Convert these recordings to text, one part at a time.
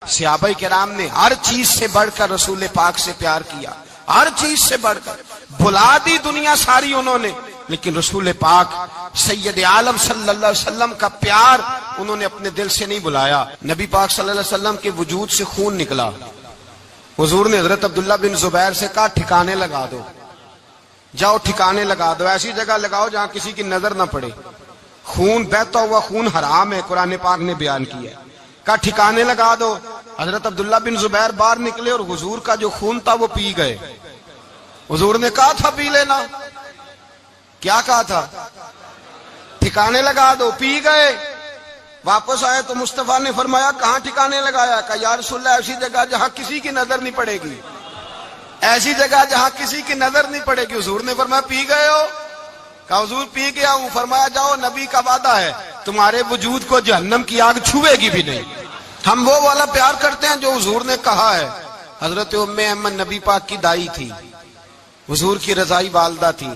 صحابہ کرام نے ہر چیز سے بڑھ کر رسول پاک سے پیار کیا، ہر چیز سے بڑھ کر، بھلا دی دنیا ساری انہوں نے، لیکن رسول پاک سید عالم صلی اللہ علیہ وسلم کا پیار انہوں نے اپنے دل سے نہیں بلایا۔ نبی پاک صلی اللہ علیہ وسلم کے وجود سے خون نکلا، حضور نے حضرت عبداللہ بن زبیر سے کہا ٹھکانے لگا دو، جاؤ ٹھکانے لگا دو، ایسی جگہ لگاؤ جہاں کسی کی نظر نہ پڑے، خون بہتا ہوا خون حرام ہے، قرآن پاک نے بیان کیا ہے۔ کہا ٹھکانے لگا دو، حضرت عبداللہ بن زبیر باہر نکلے اور حضور کا جو خون تھا وہ پی گئے۔ حضور نے کہا تھا پی لینا، کیا کہا تھا؟ ٹھکانے لگا دو، پی گئے۔ واپس آئے تو مصطفیٰ نے فرمایا کہاں ٹھکانے لگایا؟ کہا یا رسول اللہ ایسی جگہ جہاں کسی کی نظر نہیں پڑے گی، ایسی جگہ جہاں کسی کی نظر نہیں پڑے گی۔ حضور نے فرمایا پی گئے ہو؟ کہا حضور پی گیا ہوں۔ فرمایا جاؤ، نبی کا وعدہ ہے تمہارے وجود کو جہنم کی آگ چھوئے گی بھی نہیں۔ ہم وہ والا پیار کرتے ہیں جو حضور نے کہا ہے۔ حضرت ام ایمن نبی پاک کی دائی تھی، حضور کی رضائی والدہ تھی،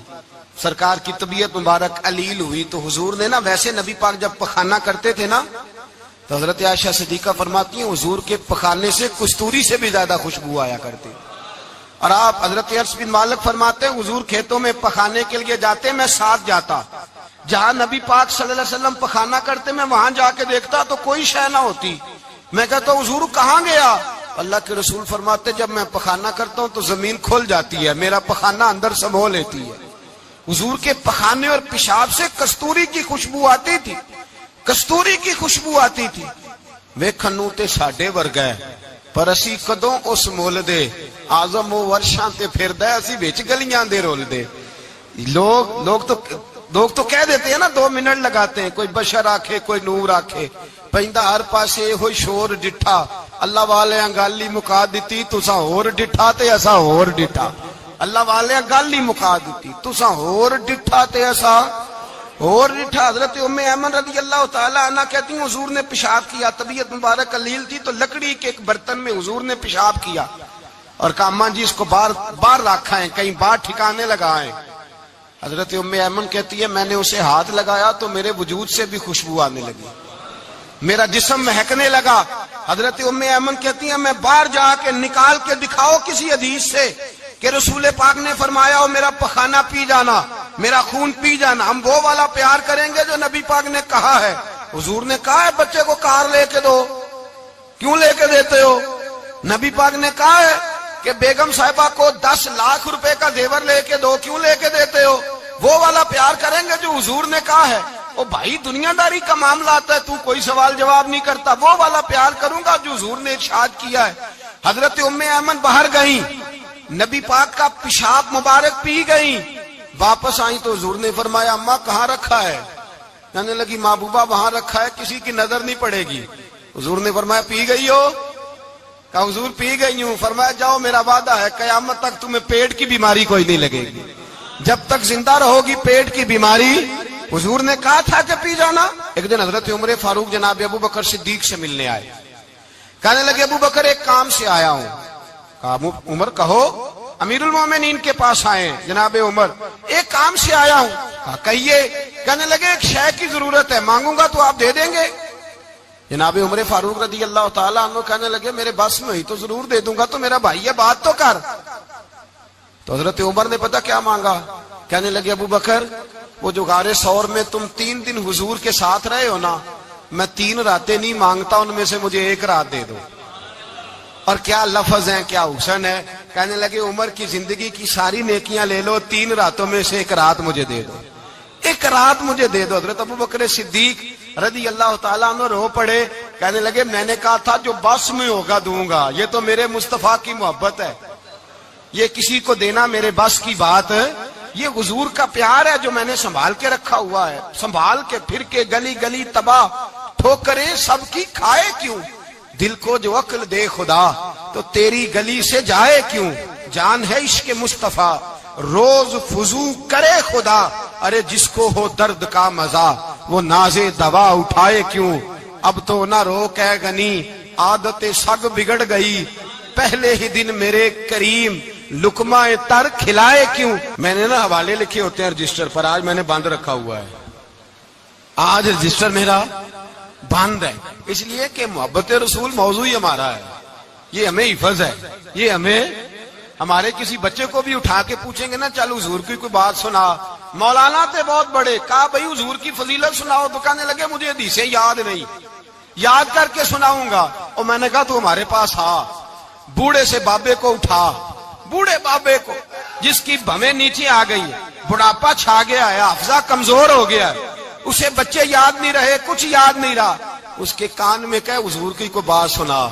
سرکار کی طبیعت مبارک علیل ہوئی تو حضور نے نا، ویسے نبی پاک جب پخانہ کرتے تھے نا تو حضرت عائشہ صدیقہ فرماتی ہیں حضور کے پخانے سے کستوری سے بھی زیادہ خوشبو آیا کرتی۔ اور آپ حضرت انس بن مالک فرماتے ہیں حضور کھیتوں میں پخانے کے لیے جاتے، میں ساتھ جاتا، جہاں نبی پاک صلی اللہ علیہ وسلم پخانہ کرتے میں وہاں جا کے دیکھتا تو کوئی شے نہ ہوتی۔ میں کہتا حضور کہاں گیا؟ اللہ کے رسول فرماتے جب میں پخانہ کرتا ہوں تو زمین کھل جاتی ہے، میرا پخانہ اندر سمو لیتی ہے۔ حضور کے پخانے اور پیشاب سے کستوری کی خوشبو آتی تھی، کستوری کی خوشبو آتی تھی۔ ویکھنوں تے ساڈے ورگا ہے پر اسی کدوں اس مول دے، آزم و ورشاں تے پھردا ہے اسی وچ گلیاں دے رول دے۔ لوگ تو کہہ دیتے ہیں نا 2 منٹ لگاتے ہیں، کوئی بشر آکھے کوئی نور آکھے، پیندا ہر پاسے ہوئی شور ڈٹھا، اللہ والے گل ہی مکا دتی تساں ہور ڈٹھا تے اساں ہور ڈٹھا، اللہ والے گل ہی مکا دیتی تساں ہور ڈٹھا تے اساں ہور ڈٹھا۔ حضرت ام ایمن رضی اللہ تعالی عنہ کہتی ہیں حضور نے پیشاب کیا، طبیعت مبارک علیل تھی تو لکڑی کے ایک برتن میں حضور نے پیشاب کیا اور کہا اماں جی اس کو باہر رکھا ہے، کہیں باہر ٹھکانے لگائیں۔ حضرت ام ایمن کہتی ہے میں نے اسے ہاتھ لگایا تو میرے وجود سے بھی خوشبو آنے لگی، میرا جسم مہکنے لگا۔ حضرت ام ایمن کہتی ہیں میں باہر جا کے نکال کے دکھاؤ کسی حدیث سے کہ رسول پاک نے فرمایا ہو میرا پخانہ پی جانا، میرا خون پی جانا۔ ہم وہ والا پیار کریں گے جو نبی پاک نے کہا ہے۔ حضور نے کہا ہے بچے کو کار لے کے دو، کیوں لے کے دیتے ہو؟ نبی پاک نے کہا ہے کہ بیگم صاحبہ کو 10 لاکھ روپے کا زیور لے کے دو، کیوں لے کے دیتے ہو؟ وہ والا پیار کریں گے جو حضور نے کہا ہے۔ او بھائی دنیا داری کا معاملہ آتا ہے، تو کوئی سوال جواب نہیں کرتا، وہ والا پیار کروں گا جو حضور نے ارشاد کیا ہے۔ حضرت ام ایمن باہر گئیں، نبی پاک کا پیشاب مبارک پی گئیں، واپس آئیں تو حضور نے فرمایا اماں کہاں رکھا ہے؟ کہنے لگی محبوبہ وہاں رکھا ہے، کسی کی نظر نہیں پڑے گی۔ حضور نے فرمایا پی گئی ہو؟ کہا حضور پی گئی ہوں۔ فرمایا جاؤ میرا وعدہ ہے قیامت تک تمہیں پیٹ کی بیماری کوئی نہیں لگے گی، جب تک زندہ رہو گی پیٹ کی بیماری۔ حضور نے کہا تھا کہ پی جانا۔ ایک دن حضرت عمر فاروق جناب ابو بکر صدیق سے ملنے آئے، کہنے لگے ابو بکر ایک کام سے آیا ہوں۔ کہا عمر کہو۔ امیر المومنین کے پاس آئے جناب عمر، ایک کام سے آیا ہوں۔ کہا کہیے۔ کہنے لگے ایک شے کی ضرورت ہے، مانگوں گا تو آپ دے دیں گے؟ جناب عمر فاروق رضی اللہ تعالیٰ عنہ کہنے لگے میرے بس میں ہوئی تو ضرور دے دوں گا، تو میرا بھائی ہے بات تو کر۔ تو حضرت عمر نے پتہ کیا مانگا؟ کہنے لگے ابو بکر وہ جو غار ثور میں تم 3 دن حضور کے ساتھ رہے ہو نا، میں 3 راتیں نہیں مانگتا، ان میں سے مجھے 1 رات دے دو۔ اور کیا لفظ ہیں، کیا حسن ہے۔ کہنے لگے عمر کی زندگی کی ساری نیکیاں لے لو، 3 راتوں میں سے 1 رات مجھے دے دو، 1 رات مجھے دے دو۔ حضرت ابو بکر صدیق رضی اللہ تعالیٰ عنہ رو پڑے، کہنے لگے میں نے کہا تھا جو بس میں ہوگا دوں گا، یہ تو میرے مصطفیٰ کی محبت ہے، یہ کسی کو دینا میرے بس کی بات ہے، یہ حضور کا پیار ہے جو میں نے سنبھال کے رکھا ہوا ہے، سنبھال کے پھر کے گلی گلی تباہ ٹھوکریں سب کی کھائے کیوں، دل کو جو عقل دے خدا تو تیری گلی سے جائے کیوں، جان ہے عشق مصطفیٰ روز فضو کرے خدا، ارے جس کو ہو درد کا مزہ وہ نازے دوا اٹھائے کیوں، اب تو نہ روک ہے غنی عادت سگ بگڑ گئی، پہلے ہی دن میرے کریم لقمہ تر کھلائے کیوں۔ میں نے نا حوالے لکھے ہوتے ہیں رجسٹر پر، آج میں نے بند رکھا ہوا ہے، آج رجسٹر میرا بند ہے، اس لیے کہ محبت رسول موضوع ہی ہمارا ہے، یہ ہمیں حفظ ہے، یہ ہمیں ہمارے کسی بچے کو بھی اٹھا کے پوچھیں گے نا چل حضور کی کوئی بات سنا، مولانا تھے بہت بڑے، کہا بھائی حضور کی فضیلت سناؤ، تو کہنے لگے مجھے حدیثیں یاد نہیں، یاد کر کے سناؤں گا، اور میں نے کہا تو ہمارے پاس آ، بوڑھے سے بابے کو اٹھا، بوڑھے بابے کو جس کی بھویں نیچے آ گئی ہے، بڑھاپا چھا گیا ہے، حافظہ کمزور ہو گیا ہے، اسے بچے یاد نہیں رہے، کچھ یاد نہیں رہا، اس کے کان میں کہے حضور کی کوئی بات سنا،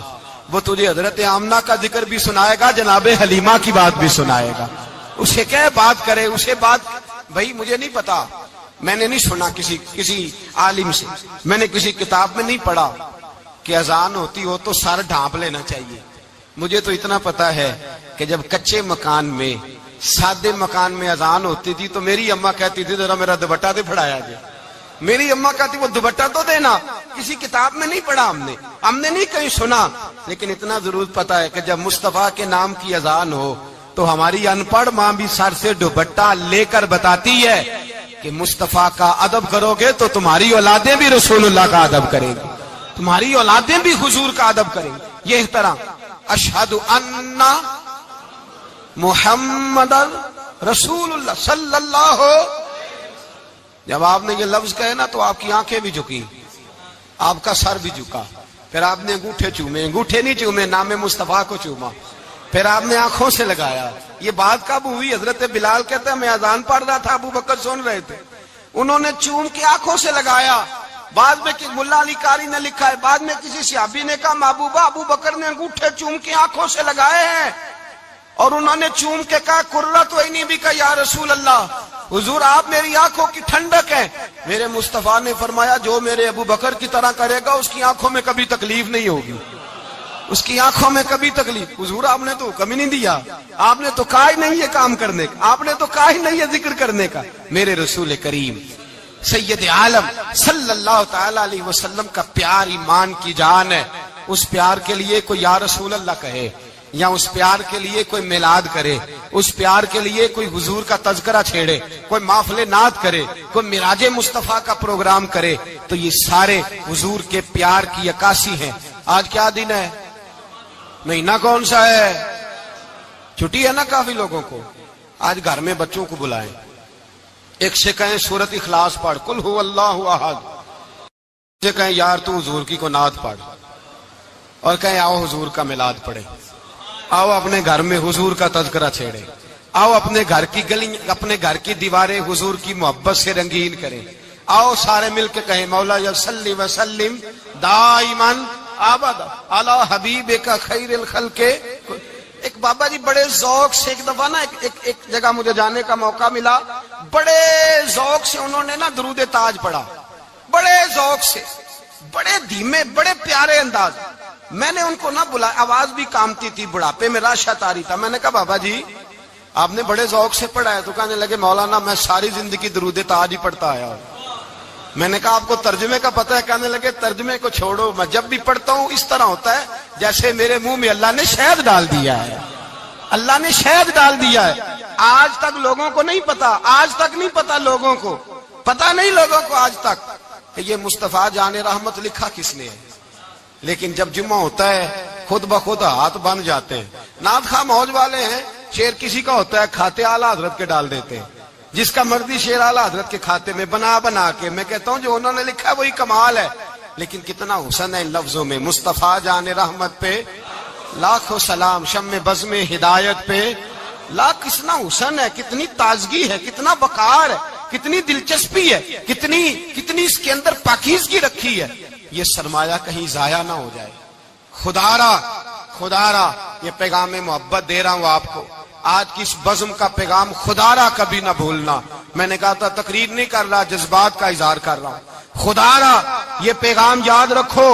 وہ تجھے حضرت آمنہ کا ذکر بھی سنائے گا، جناب حلیمہ کی بات بھی سنائے گا، اسے کہے بات کرے، اسے بات، بھائی مجھے نہیں پتا، میں نے نہیں سنا کسی عالم سے، میں نے کسی کتاب میں نہیں پڑھا کہ اذان ہوتی ہو تو سر ڈھانپ لینا چاہیے، مجھے تو اتنا پتا ہے کہ جب کچے مکان میں، سادے مکان میں اذان ہوتی تھی تو میری اماں کہتی تھی ذرا میرا دوپٹہ دے پھڑایا جائے، میری اماں کہتی وہ دوپٹہ تو دینا، کسی کتاب میں نہیں پڑھا ہم نے نہیں کہیں سنا، لیکن اتنا ضرور پتا ہے کہ جب مصطفیٰ کے نام کی اذان ہو تو ہماری ان پڑھ ماں بھی سر سے دوپٹہ لے کر بتاتی ہے کہ مصطفیٰ کا ادب کرو گے تو تمہاری اولادیں بھی رسول اللہ کا ادب کریں گی، تمہاری اولادیں بھی حضور کا ادب کریں گی، یہ احترام، اشہد ان محمد رسول اللہ صلی اللہ، جب آپ نے یہ لفظ کہے نا تو آپ کی آنکھیں بھی جھکی، آپ کا سر بھی جھکا، پھر آپ نے انگوٹھے چومے، انگوٹھے نہیں چومے، نام مصطفیٰ کو چوما، پھر آپ نے آنکھوں سے لگایا، یہ بات کب ہوئی؟ حضرت بلال کہتے ہیں میں اذان پڑھ رہا تھا، ابو بکر سن رہے تھے، انہوں نے چوم کے آنکھوں سے لگایا، بعد میں ملا علی قاری نے لکھا ہے، بعد میں کسی صحابی نے کہا محبوبہ ابو بکر نے انگوٹھے چوم کے آنکھوں سے لگائے ہیں، اور انہوں نے چوم کے کہا قرۃ عینی بک یا رسول اللہ، حضور آپ میری آنکھوں کی ٹھنڈک ہے، میرے مصطفیٰ نے فرمایا جو میرے ابو بکر کی طرح کرے گا اس کی آنکھوں میں کبھی تکلیف نہیں ہوگی، اس کی آنکھوں میں کبھی تکلیف، حضور آپ نے تو حکم ہی نہیں دیا، آپ نے تو کہا ہی نہیں یہ کام کرنے کا، آپ نے تو کہا ہی نہیں یہ ذکر کرنے کا، میرے رسول کریم سید عالم صلی اللہ تعالی علیہ وسلم کا پیار ایمان کی جان ہے، اس پیار کے لیے کوئی یا رسول اللہ کہے، یا اس پیار کے لیے کوئی میلاد کرے، اس پیار کے لیے کوئی حضور کا تذکرہ چھیڑے، کوئی محفل نعت کرے، کوئی معراج مصطفیٰ کا پروگرام کرے، تو یہ سارے حضور کے پیار کی عکاسی ہیں۔ آج کیا دن ہے؟ مہینہ کون سا ہے؟ چھٹی ہے نا کافی لوگوں کو، آج گھر میں بچوں کو بلائیں، ایک سے کہیں سورت اخلاص پڑھ، قل هو اللہ احد، سے کہیں یار تو حضور کی کو نعت پڑھ، اور کہیں آؤ حضور کا میلاد پڑھے، آؤ اپنے گھر میں حضور کا تذکرہ چھیڑے، آؤ اپنے گھر کی گلی، اپنے گھر کی دیواریں حضور کی محبت سے رنگین کریں، آؤ سارے مل کے کہیں مولا صلی وسلم دائما ابدا علی حبیبک خیر الخلق۔ ایک بابا جی بڑے ذوق سے ایک دفعہ نا ایک جگہ مجھے جانے کا موقع ملا، بڑے ذوق سے انہوں نے نا درود تاج پڑھا، بڑے ذوق سے، بڑے دھیمے، بڑے پیارے انداز، میں نے ان کو نہ بلایا، آواز بھی کامتی تھی، بڑھاپے میں راشت آ رہی تھا، میں نے کہا بابا جی آپ نے بڑے ذوق سے پڑھا ہے، تو کہنے لگے مولانا میں ساری زندگی درود تاج ہی پڑھتا آیا ہوں۔ میں نے کہا آپ کو ترجمے کا پتہ ہے؟ کہنے لگے ترجمے کو چھوڑو، میں جب بھی پڑھتا ہوں اس طرح ہوتا ہے جیسے میرے منہ میں اللہ نے شہد ڈال دیا ہے، اللہ نے شہد ڈال دیا ہے۔ آج تک لوگوں کو نہیں پتا، آج تک نہیں پتا لوگوں کو، پتا نہیں لوگوں کو آج تک کہ یہ مصطفیٰ جان رحمت لکھا کس نے ہے، لیکن جب جمعہ ہوتا ہے خود بخود ہاتھ بن جاتے ہیں۔ نعت خواہ موج والے ہیں، شعر کسی کا ہوتا ہے کھاتے اعلیٰ حضرت کے ڈال دیتے ہیں، جس کا مرضی شعر اعلیٰ حضرت کے کھاتے میں بنا کے، میں کہتا ہوں جو انہوں نے لکھا ہے وہی کمال ہے، لیکن کتنا حسن ہے ان لفظوں میں، مصطفیٰ جان رحمت پہ لاکھوں سلام، شم بزم ہدایت پہ لاکھ، کتنا حسن ہے، کتنی تازگی ہے، کتنا وقار ہے، کتنی دلچسپی ہے، کتنی اس کے اندر پاکیزگی رکھی ہے، یہ سرمایہ کہیں ضائع نہ ہو جائے۔ خدا را یہ پیغام محبت دے رہا ہوں آپ کو، آج کی اس بزم کا پیغام خدا را کبھی نہ بھولنا۔ میں نے کہا تھا تقریر نہیں کر رہا، جذبات کا اظہار کر رہا ہوں۔ خدا را یہ پیغام یاد رکھو،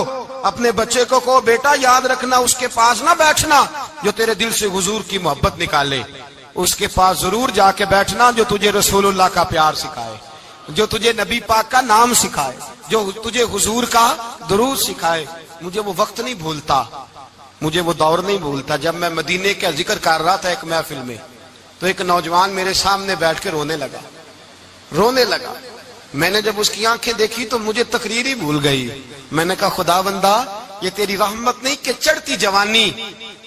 اپنے بچے کو کہو بیٹا یاد رکھنا، اس کے پاس نہ بیٹھنا جو تیرے دل سے حضور کی محبت نکالے، اس کے پاس ضرور جا کے بیٹھنا جو تجھے رسول اللہ کا پیار سکھائے، جو تجھے نبی پاک کا نام سکھائے، جو تجھے حضور کا درود سکھائے۔ مجھے وہ وقت نہیں بھولتا، مجھے وہ دور نہیں بھولتا، جب میں مدینے کا ذکر کر رہا تھا ایک محفل میں، تو ایک نوجوان میرے سامنے بیٹھ کے رونے لگا، میں نے جب اس کی آنکھیں دیکھی تو مجھے تقریر ہی بھول گئی. میں نے کہا خدا بندہ یہ تیری رحمت نہیں کہ چڑھتی جوانی،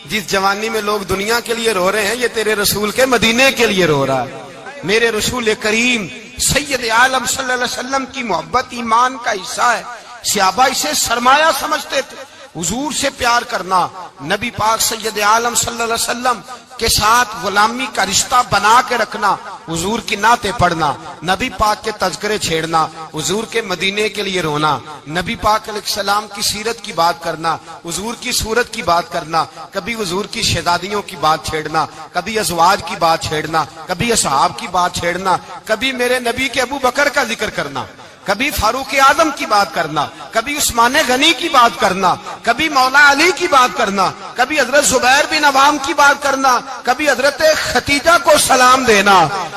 جس جوانی میں لوگ دنیا کے لیے رو رہے ہیں، یہ تیرے رسول کے مدینے کے لیے رو رہا ہے. میرے رسول کریم سید عالم صلی اللہ علیہ وسلم کی محبت ایمان کا حصہ ہے. صحابہ اسے سرمایہ سمجھتے تھے. حضور سے پیار کرنا، نبی پاک سید عالم صلی اللہ علیہ وسلم کے ساتھ غلامی کا رشتہ بنا کے رکھنا، حضور کی نعتیں پڑھنا، نبی پاک کے تذکرے چھیڑنا، حضور کے مدینے کے لیے رونا، نبی پاک علیہ السلام کی سیرت کی بات کرنا، حضور کی صورت کی بات کرنا، کبھی حضور کی شہزادیوں کی بات چھیڑنا، کبھی ازواج کی بات چھیڑنا، کبھی اصحاب کی بات چھیڑنا، کبھی میرے نبی کے ابو بکر کا ذکر کرنا، کبھی فاروق اعظم کی بات کرنا، کبھی عثمان غنی کی بات کرنا، کبھی مولا علی کی بات کرنا، کبھی حضرت زبیر بن عوام کی بات کرنا، کبھی حضرت خدیجہ کو سلام دینا،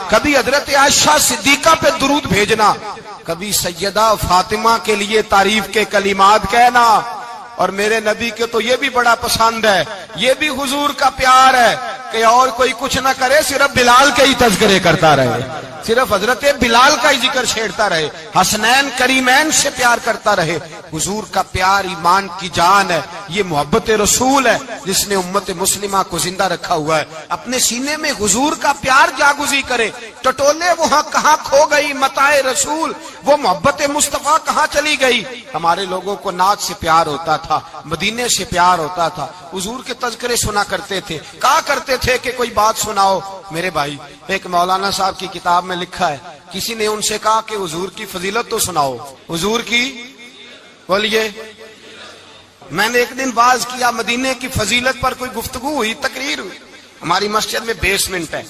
کبھی حضرت عائشہ صدیقہ پہ درود بھیجنا، کبھی سیدہ فاطمہ کے لیے تعریف کے کلمات کہنا. اور میرے نبی کے تو یہ بھی بڑا پسند ہے، یہ بھی حضور کا پیار ہے کہ اور کوئی کچھ نہ کرے، صرف بلال کے ہی تذکرے کرتا رہے، صرف حضرت بلال کا ہی ذکر چھیڑتا رہے، حسنین کریمین سے پیار کرتا رہے. حضور کا پیار ایمان کی جان ہے. یہ محبت رسول ہے جس نے امت مسلمہ کو زندہ رکھا ہوا ہے. اپنے سینے میں حضور کا پیار جاگزی کرے. ٹٹولے وہاں کہاں کھو گئی متاع رسول، وہ محبت مصطفیٰ کہاں چلی گئی. ہمارے لوگوں کو نعت سے پیار ہوتا تھا، مدینے سے پیار ہوتا تھا، حضور کے تذکرے سنا کرتے تھے. کہا کرتے تھے کہ کوئی بات سناؤ. میرے بھائی، ایک مولانا صاحب کی کتاب میں لکھا ہے، کسی نے ان سے کہا کہ حضور کی فضیلت تو سناؤ. حضور کی بولیے. میں نے ایک دن باز کیا، مدینے کی فضیلت پر کوئی گفتگو ہوئی، تقریر ہوئی. ہماری مسجد میں بیسمنٹ ہے.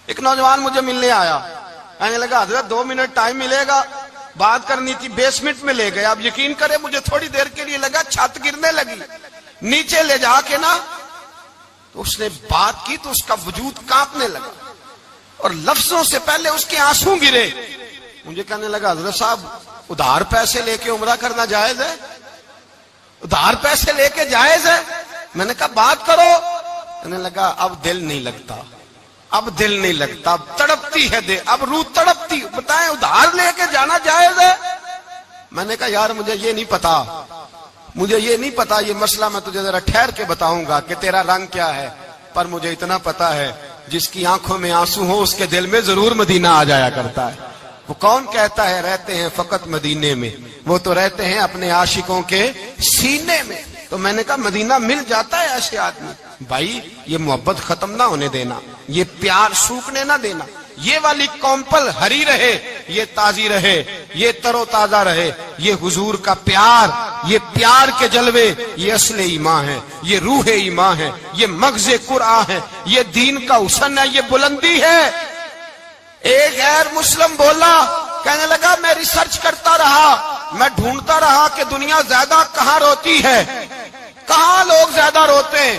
ایک نوجوان مجھے ملنے آیا، کہنے لگا حضرت 2 منٹ ٹائم ملے گا، بات کرنی تھی. بیسمنٹ میں لے گئے. اب یقین کرے مجھے تھوڑی دیر کے لیے لگا چھت گرنے لگی. نیچے لے جا کے نا تو اس نے بات کی تو اس کا وجود کانپنے لگا اور لفظوں سے پہلے اس کے آنسو گرے. مجھے کہنے لگا حضرت صاحب ادھار پیسے لے کے عمرہ کرنا جائز ہے؟ ادھار پیسے لے کے جائز ہے؟ میں نے کہا بات کرو. کہنے لگا اب دل نہیں لگتا، اب دل نہیں لگتا، اب تڑپتی ہے دل، اب روح تڑپتی. بتائیں ادھار لے کے جانا جائز ہے؟ میں نے کہا یار مجھے یہ نہیں پتا، مجھے یہ نہیں پتا یہ مسئلہ، میں تجھے ذرا ٹھہر کے بتاؤں گا کہ تیرا رنگ کیا ہے. پر مجھے اتنا پتا ہے جس کی آنکھوں میں آنسو ہو اس کے دل میں ضرور مدینہ آ جایا کرتا ہے. وہ کون کہتا ہے رہتے ہیں فقط مدینے میں، وہ تو رہتے ہیں اپنے عاشقوں کے سینے میں. تو میں نے کہا مدینہ مل جاتا ہے ایسے آدمی. بھائی یہ محبت ختم نہ ہونے دینا، یہ پیار سوکھنے نہ دینا. یہ والی کومپل ہری رہے، یہ تازی رہے، یہ تر و تازہ رہے. یہ حضور کا پیار، یہ پیار کے جلوے، یہ اصل ایمان ہے، یہ روح ایمان ہے، یہ مغز قرآن ہے، یہ دین کا حسن ہے، یہ بلندی ہے. ایک غیر مسلم بولا، کہنے لگا میں ریسرچ کرتا رہا، میں ڈھونڈتا رہا کہ دنیا زیادہ کہاں روتی ہے، کہاں لوگ زیادہ روتے ہیں.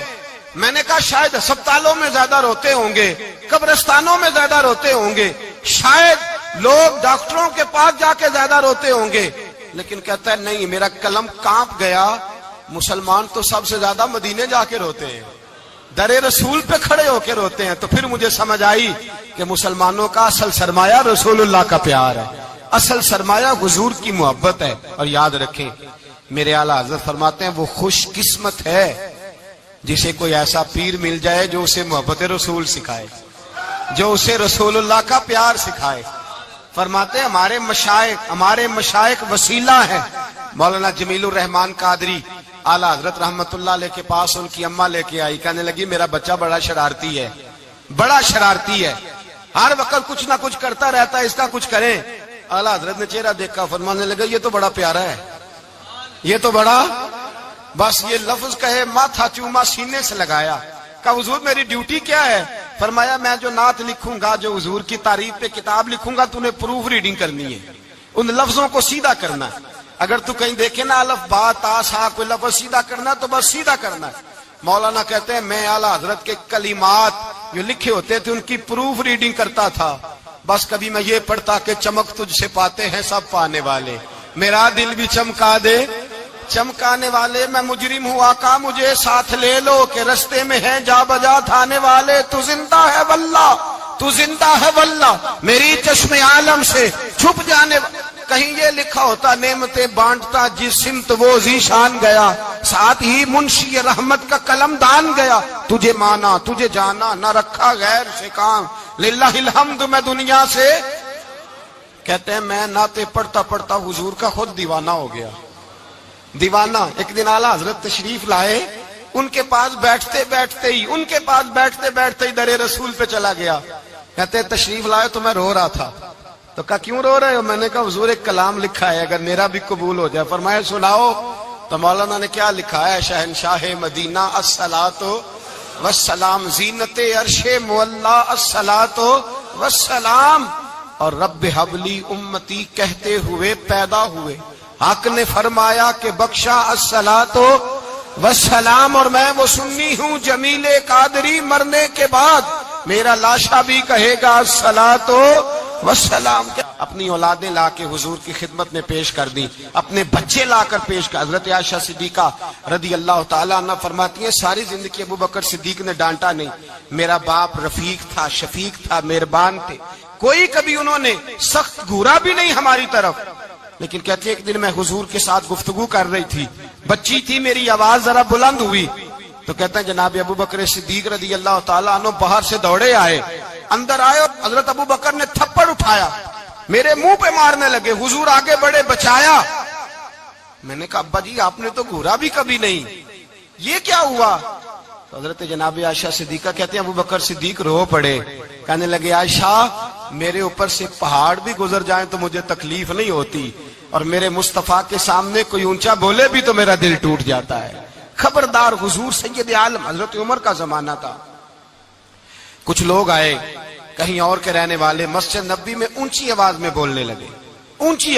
میں نے کہا شاید ہسپتالوں میں زیادہ روتے ہوں گے، قبرستانوں میں زیادہ روتے ہوں گے، شاید لوگ ڈاکٹروں کے پاس جا کے زیادہ روتے ہوں گے. لیکن کہتا ہے نہیں، میرا قلم کانپ گیا، مسلمان تو سب سے زیادہ مدینے جا کے روتے ہیں، در رسول پہ کھڑے ہو کے روتے ہیں. تو پھر مجھے سمجھ آئی کہ مسلمانوں کا اصل سرمایہ رسول اللہ کا پیار ہے، اصل سرمایہ حضور کی محبت ہے. اور یاد رکھیں میرے اعلیٰ حضرت فرماتے ہیں وہ خوش قسمت ہے جسے کوئی ایسا پیر مل جائے جو اسے محبت رسول سکھائے، جو اسے رسول اللہ کا پیار سکھائے. فرماتے ہیں ہمارے مشائخ وسیلہ ہیں. مولانا جمیل الرحمان قادری اعلیٰ حضرت رحمت اللہ علیہ کے پاس ان کی اماں لے کے آئی. کہنے لگی میرا بچہ بڑا شرارتی ہے، بڑا شرارتی ہے، ہر وقت کچھ نہ کچھ کرتا رہتا ہے، اس کا کچھ کریں. اعلیٰ حضرت نے چہرہ دیکھا، فرمانے لگا یہ تو بڑا پیارا ہے، یہ تو بڑا، بس یہ لفظ کہے ماتھا چوما سینے سے لگایا. کہا حضور میری ڈیوٹی کیا ہے؟ فرمایا میں جو نعت لکھوں گا، جو حضور کی تعریف پہ کتاب لکھوں گا، تو نے پروف ریڈنگ کرنی ہے، ان لفظوں کو سیدھا کرنا ہے. اگر تو کہیں دیکھے نا الف با تا سا کوئی لفظ سیدھا کرنا تو بس سیدھا کرنا ہے. مولانا کہتے ہیں میں اعلیٰ حضرت کے کلمات جو لکھے ہوتے تھے ان کی پروف ریڈنگ کرتا تھا. بس کبھی میں یہ پڑھتا کہ چمک تجھ سے پاتے ہیں سب پانے والے، میرا دل بھی چمکا دے چمکانے والے. میں مجرم ہوں آقا مجھے ساتھ لے لو کہ رستے میں ہیں جا بجا تھانے والے. تو زندہ ہے واللہ تو زندہ ہے واللہ میری چشم عالم سے چھپ جانے کہیں یہ لکھا ہوتا نعمتیں بانٹتا جس سمت وہ ذیشان گیا، ساتھ ہی منشی رحمت کا قلم دان گیا، تجھے مانا تجھے جانا نہ رکھا غیر سے کام، للہ الحمد میں دنیا سے کہتے ہیں میں نعتیں پڑھتا پڑھتا حضور کا خود دیوانہ ہو گیا، دیوانہ۔ ایک دن اعلیٰ حضرت تشریف لائے، ان کے پاس بیٹھتے بیٹھتے ہی در رسول پہ چلا گیا، کہتے تشریف لائے تو میں رو رہا تھا، تو کہا کیوں رو رہے ہو؟ میں نے کہا حضور ایک کلام لکھا ہے اگر میرا بھی قبول ہو جائے۔ فرمایا سناؤ، تو مولانا نے کیا لکھا ہے؟ شہنشاہ مدینہ الصلاۃ والسلام، زینت عرش مولا الصلاۃ والسلام، اور رب حبلی امتی کہتے ہوئے پیدا ہوئے، حق نے فرمایا کہ بخشا الصلاۃ والسلام، اور میں وہ سنی ہوں جمیل قادری مرنے کے بعد میرا لاشا بھی کہے گا الصلاۃ والسلام۔ اپنی اولادیں لا کے حضور کی خدمت میں پیش کر دی، اپنے بچے لا کر پیش کر۔ حضرت عائشہ صدیقہ رضی اللہ تعالیٰ عنہ فرماتی ہیں ساری زندگی ابو بکر صدیق نے ڈانٹا نہیں، میرا باپ رفیق تھا، شفیق تھا، مہربان تھے، کوئی کبھی انہوں نے سخت گھورا بھی نہیں ہماری طرف۔ لیکن کہتے ہیں ایک دن میں حضور کے ساتھ گفتگو کر رہی تھی، بچی تھی، میری آواز ذرا بلند ہوئی، تو کہتے ہیں جناب ابو بکر صدیق رضی اللہ تعالیٰ عنہ باہر سے دوڑے آئے، اندر آئے اور حضرت ابو بکر نے تھپڑ اٹھایا، میرے منہ پہ مارنے لگے، حضور آگے بڑھے بچایا۔ میں نے کہا ابا جی آپ نے تو گھورا بھی کبھی نہیں، یہ کیا ہوا؟ تو حضرت جناب عائشہ صدیقہ کہتے ہیں ابو بکر صدیق رو پڑے، کہنے لگے عائشہ میرے اوپر سے پہاڑ بھی گزر جائیں تو مجھے تکلیف نہیں ہوتی، اور میرے مصطفیٰ کے سامنے کوئی اونچا بولے بھی تو میرا دل ٹوٹ جاتا ہے۔ خبردار، حضور سید عالم حضرت عمر کا زمانہ تھا، کچھ لوگ آئے کہیں اور کے رہنے والے، مسجد نبوی میں اونچی آواز میں بولنے لگے، اونچی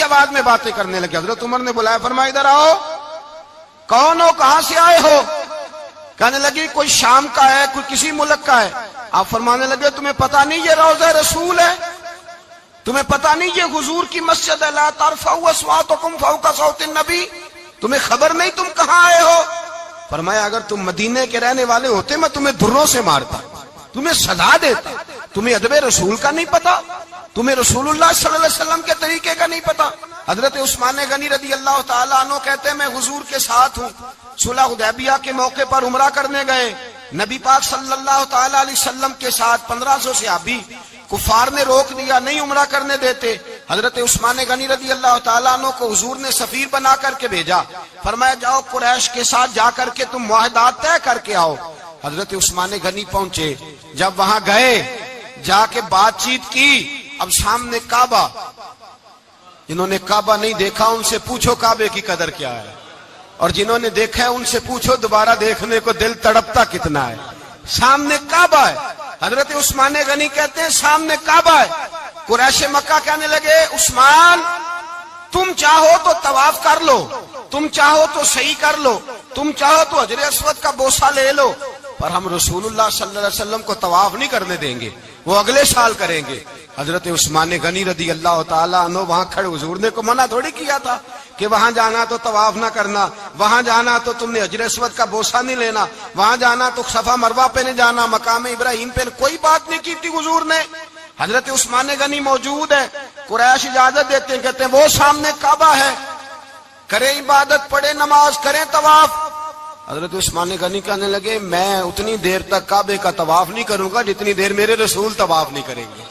آواز میں باتیں کرنے لگے۔ حضرت عمر نے بلایا، فرمایا ادھر آؤ، کون ہو، کہاں سے آئے ہو؟ کہنے لگے کوئی شام کا ہے، کوئی کسی ملک کا ہے۔ آپ فرمانے لگے تمہیں پتا نہیں یہ روضہ رسول ہے؟ تمہیں پتا نہیں یہ حضور کی مسجد ہے؟ لا ترفعوا اصواتکم فوق صوت النبی، تمہیں خبر نہیں تم کہاں آئے ہو؟ فرمایا اگر تم مدینے کے رہنے والے ہوتے میں تمہیں دھروں سے مارتا، تمہیں سزا دیتا۔ تمہیں ادب رسول کا نہیں پتا، تمہیں رسول اللہ صلی اللہ علیہ وسلم کے طریقے کا نہیں پتا۔ حضرت عثمان غنی رضی اللہ تعالیٰ عنہ کہتے ہیں میں حضور کے ساتھ ہوں، صلح حدیبیہ کے موقع پر عمرہ کرنے گئے، نبی پاک صلی اللہ تعالیٰ علیہ وسلم کے ساتھ 1500 صحابی، کفار نے روک دیا، نہیں عمرہ کرنے دیتے۔ حضرت عثمان غنی رضی اللہ تعالیٰ عنہ کو حضور نے سفیر بنا کر کے بھیجا، فرمایا جاؤ قریش کے ساتھ جا کر کے تم معاہدات طے کر کے آؤ۔ حضرت عثمان غنی پہنچے، جب وہاں گئے جا کے بات چیت کی، اب سامنے کعبہ، جنہوں نے کعبہ نہیں دیکھا ان سے پوچھو کعبے کی قدر کیا ہے، اور جنہوں نے دیکھا ہے ان سے پوچھو دوبارہ دیکھنے کو دل تڑپتا کتنا ہے۔ سامنے کعبہ ہے، حضرت عثمان غنی کہتے ہیں سامنے کعبہ ہے۔ قریش مکہ کہنے لگے عثمان تم چاہو تو طواف کر لو، تم چاہو تو صحیح کر لو، تم چاہو تو حجر اسود کا بوسہ لے لو، پر ہم رسول اللہ صلی اللہ علیہ وسلم کو طواف نہیں کرنے دیں گے، وہ اگلے سال کریں گے۔ حضرت عثمان غنی رضی اللہ تعالیٰ عنہ وہاں کھڑے، حضور نے کو منع تھوڑی کیا تھا کہ وہاں جانا تو طواف نہ کرنا، وہاں جانا تو تم نے حجر اسود کا بوسہ نہیں لینا، وہاں جانا تو صفا مروہ پہ نہیں جانا، مقام ابراہیم پہ کوئی بات نہیں کی تھی حضور نے۔ حضرت عثمان غنی موجود ہے، قریش اجازت دیتے ہیں، کہتے ہیں وہ سامنے کعبہ ہے، کریں عبادت، پڑھیں نماز، کریں طواف۔ حضرت عثمان غنی کہنے لگے میں اتنی دیر تک کعبے کا طواف نہیں کروں گا جتنی دیر میرے رسول طواف نہیں کریں گے۔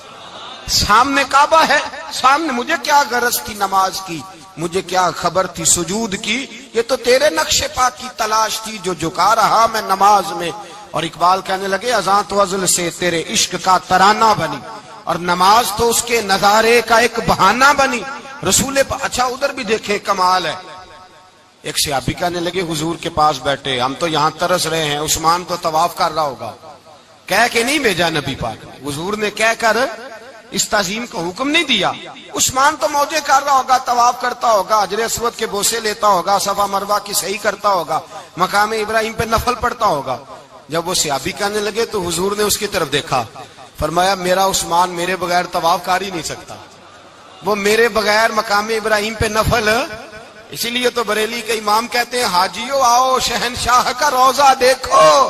سامنے کعبہ ہے، سامنے، مجھے کیا غرض تھی نماز کی، مجھے کیا خبر تھی سجود کی، یہ تو تیرے نقش پاک کی تلاش تھی جو جھکا رہا میں نماز میں۔ اور اقبال کہنے لگے اذان تو ازل سے تیرے عشق کا ترانہ بنی، اور نماز تو اس کے نظارے کا ایک بہانہ بنی۔ رسول اچھا ادھر بھی دیکھیں کمال ہے، ایک صحابی کہنے لگے حضور کے پاس بیٹھے ہم تو یہاں ترس رہے ہیں، عثمان تو طواف کر رہا ہوگا، کہہ کے نہیں بھیجا نبی پاک نے، حضور نے کہہ کر اس تعظیم کا حکم نہیں دیا۔ عثمان تو موجے کر رہا ہوگا، طواف کرتا ہوگا، حجر اسود کے بوسے لیتا ہوگا، صفا مروہ کی صحیح کرتا ہوگا، مقام ابراہیم پہ نفل پڑھتا ہوگا۔ جب وہ صحابی کہنے لگے تو حضور نے اس کی طرف دیکھا، فرمایا میرا عثمان میرے بغیر طواف کر ہی نہیں سکتا، وہ میرے بغیر مقام ابراہیم پہ نفل۔ اسی لیے تو بریلی کے امام کہتے ہیں حاجیو آؤ شہنشاہ کا روضہ دیکھو،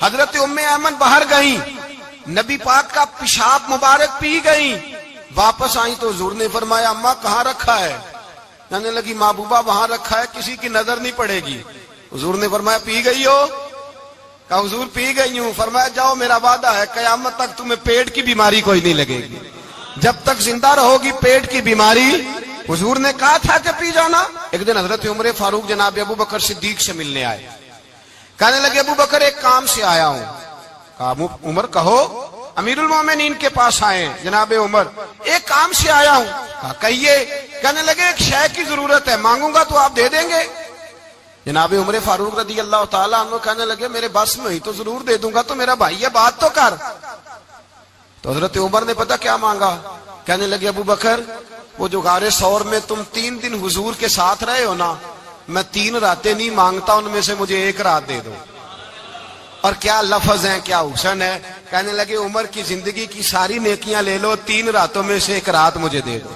حضرت ام ایمن باہر گئیں، نبی پاک کا پیشاب مبارک پی گئیں، واپس آئیں تو حضور نے فرمایا اماں کہاں رکھا ہے؟ کہنے لگی محبوبہ وہاں رکھا ہے، کسی کی نظر نہیں پڑے گی۔ حضور نے فرمایا پی گئی ہو؟ کہا حضور پی گئی ہوں۔ فرمایا جاؤ میرا وعدہ ہے قیامت تک تمہیں پیٹ کی بیماری کوئی نہیں لگے گی، جب تک زندہ رہو گی پیٹ کی بیماری۔ حضور نے کہا تھا کہ پی جانا۔ ایک دن حضرت عمر فاروق جناب ابو بکر صدیق سے ملنے آئے، کہنے لگے ابو بکر ایک کام سے آیا ہوں۔ کہا عمر کہو۔ امیر المومنین کے پاس آئے جناب عمر، ایک کام سے آیا ہوں۔ کہا کہیے۔ کہنے لگے ایک شے کی ضرورت ہے، مانگوں گا تو آپ دے دیں گے؟ جناب عمر فاروق رضی اللہ تعالیٰ عنہ کہنے لگے میرے بس میں ہی تو ضرور دے دوں گا، تو میرا بھائی ہے بات تو کر۔ تو حضرت عمر نے پتہ کیا مانگا؟ کہنے لگے ابو بکر وہ جو غار ثور میں تم 3 دن حضور کے ساتھ رہے ہو نا، میں 3 راتیں نہیں مانگتا، ان میں سے مجھے 1 رات دے دو۔ اور کیا لفظ ہیں، کیا حسن ہے۔ کہنے لگے عمر کی زندگی کی ساری نیکیاں لے لو، 3 راتوں میں سے 1 رات مجھے دے دو،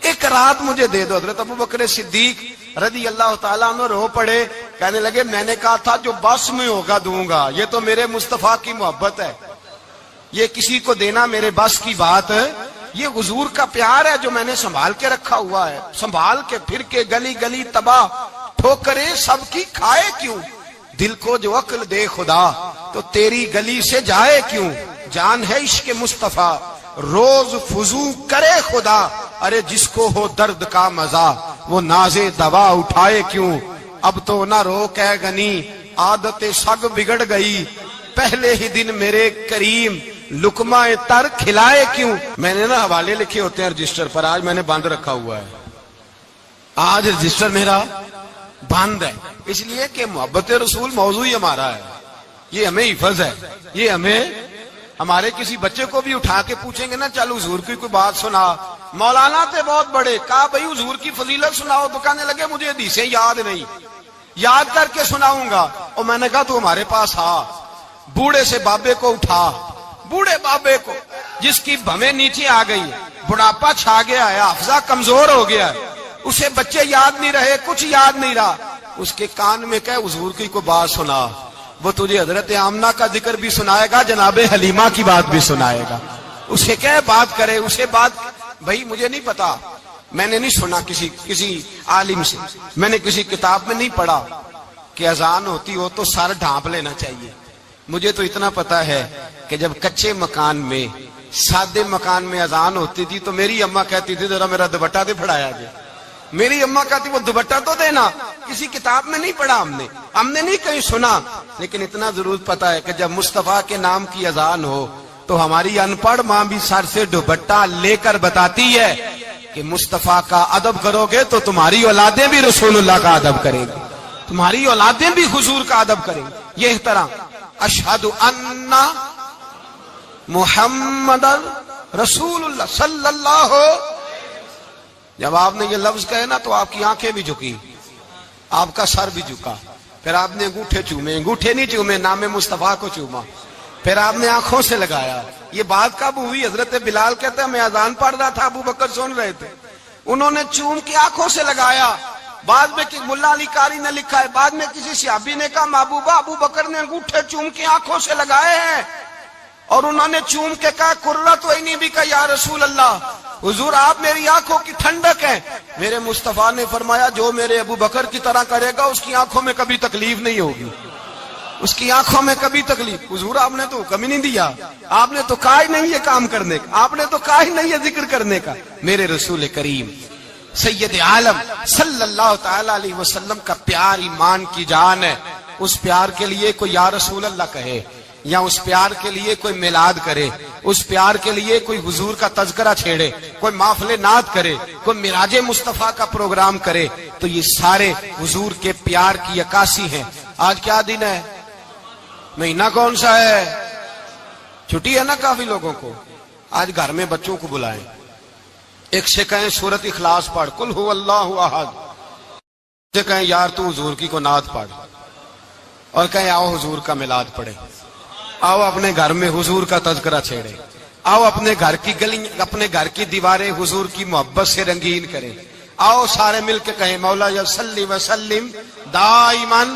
1 رات مجھے دے دو۔ حضرت ابو بکر صدیق رضی اللہ تعالیٰ عنہ رو پڑے، کہنے لگے میں نے کہا تھا جو بس میں ہوگا دوں گا، یہ تو میرے مصطفیٰ کی محبت ہے، یہ کسی کو دینا میرے بس کی بات ہے، یہ حضور کا پیار ہے جو میں نے سنبھال کے رکھا ہوا ہے، سنبھال کے پھر کے گلی گلی تباہ ٹھوکریں سب کی کھائے کیوں، دل کو جو عقل دے خدا تو تیری گلی سے جائے کیوں، جان ہے عشق مصطفیٰ روز فضو کرے خدا، ارے جس کو ہو درد کا مزہ وہ نازے دوا اٹھائے کیوں، اب تو نہ رو کہ غنی عادت سگ بگڑ گئی، پہلے ہی دن میرے کریم لقمہ تر کھلائے کیوں۔ میں نے نا حوالے لکھے ہوتے ہیں رجسٹر پر، آج میں نے بند رکھا ہوا ہے، آج رجسٹر میرا بند ہے، اس لیے کہ محبت رسول موضوع ہی ہمارا ہے، یہ ہمیں حفظ ہے، یہ ہمیں ہمارے کسی بچے کو بھی اٹھا کے پوچھیں گے نا چل حضور کی کوئی بات سنا، مولانا تھے بہت بڑے، کہا بھائی حضور کی فضیلت سناؤ، تو کہنے لگے مجھے حدیثیں یاد نہیں، یاد کر کے سناؤں گا۔ اور میں نے کہا تو ہمارے پاس آ، بوڑھے سے بابے کو اٹھا، بوڑھے بابے کو جس کی بھویں نیچے آ گئی، بڑھاپا چھا گیا ہے، حافظہ کمزور ہو گیا ہے، اسے بچے یاد نہیں رہے، کچھ یاد نہیں رہا، اس کے کان میں کہے حضور کی کوئی بات سنا، وہ تجھے حضرت آمنہ کا ذکر بھی سنائے گا، جناب حلیمہ کی بات بھی سنائے گا، اسے کہے بات کرے، اسے بات۔ بھائی مجھے نہیں پتا، میں نے نہیں سنا کسی عالم سے، میں نے کسی کتاب میں نہیں پڑھا کہ اذان ہوتی ہو تو سر ڈھانپ لینا چاہیے، مجھے تو اتنا پتا ہے کہ جب کچے مکان میں سادے مکان میں اذان ہوتی تھی تو میری اماں کہتی تھی ذرا میرا دوپٹہ دے پھڑایا جائے، میری اماں کہتی وہ دوپٹہ تو دینا، کسی کتاب میں نہیں پڑھا ہم نے نہیں کہیں سنا، لیکن اتنا ضرور پتا ہے کہ جب مصطفیٰ کے نام کی اذان ہو تو ہماری ان پڑھ ماں بھی سر سے دوپٹہ لے کر بتاتی ہے کہ مصطفیٰ کا ادب کرو گے تو تمہاری اولادیں بھی رسول اللہ کا ادب کریں گی، تمہاری اولادیں بھی حضور کا ادب کریں گی۔ یہ احترام، اشہد ان محمد رسول اللہ صلی اللہ، جب آپ نے یہ لفظ کہے نا تو آپ کی آنکھیں بھی جھکی، آپ کا سر بھی جھکا، پھر آپ نے انگوٹھے چومے، انگوٹھے نہیں چومے، نام مصطفیٰ کو چوما، پھر آپ نے آنکھوں سے لگایا۔ یہ بات کب ہوئی؟ حضرت بلال کہتے ہیں میں اذان پڑھ رہا تھا، ابو بکر سن رہے تھے، انہوں نے چوم کے آنکھوں سے لگایا۔ بعد میں ملا علی قاری نے لکھا ہے، بعد میں کسی صحابی نے کہا محبوبہ ابو بکر نے انگوٹھے چوم کے آنکھوں سے لگائے ہیں، اور انہوں نے چوم کے کہا قرۃ عینی بک یا رسول اللہ، حضور آپ میری آنکھوں کی ٹھنڈک ہیں۔ میرے مصطفیٰ نے فرمایا جو میرے ابو بکر کی طرح کرے گا اس کی آنکھوں میں کبھی تکلیف نہیں ہوگی، اس کی آنکھوں میں کبھی تکلیف۔ حضور آپ نے تو حکم ہی نہیں دیا، آپ نے تو کہا ہی نہیں یہ کام کرنے کا، آپ نے تو کہا ہی نہیں یہ ذکر کرنے کا۔ میرے رسول کریم سید عالم صلی اللہ تعالی علیہ وسلم کا پیار ایمان کی جان ہے، اس پیار کے لیے کوئی یا رسول اللہ کہے، یا اس پیار کے لیے کوئی میلاد کرے، اس پیار کے لیے کوئی حضور کا تذکرہ چھیڑے، کوئی محفل نعت کرے، کوئی معراج مصطفیٰ کا پروگرام کرے، تو یہ سارے حضور کے پیار کی عکاسی ہیں۔ آج کیا دن ہے؟ مہینہ کون سا ہے؟ چھٹی ہے نا کافی لوگوں کو، آج گھر میں بچوں کو بلائیں، ایک سے کہیں سورت اخلاص پڑھ، قل هو اللہ احد، سے کہیں یار تو حضور کی کو نعت پڑھ، اور کہیں آؤ حضور کا میلاد پڑھے، آؤ اپنے گھر میں حضور کا تذکرہ چھیڑے، آؤ اپنے گھر کی گلی اپنے گھر کی دیواریں حضور کی محبت سے رنگین کریں، آؤ سارے مل کے کہیں مولا یا صلی وسلم دائماً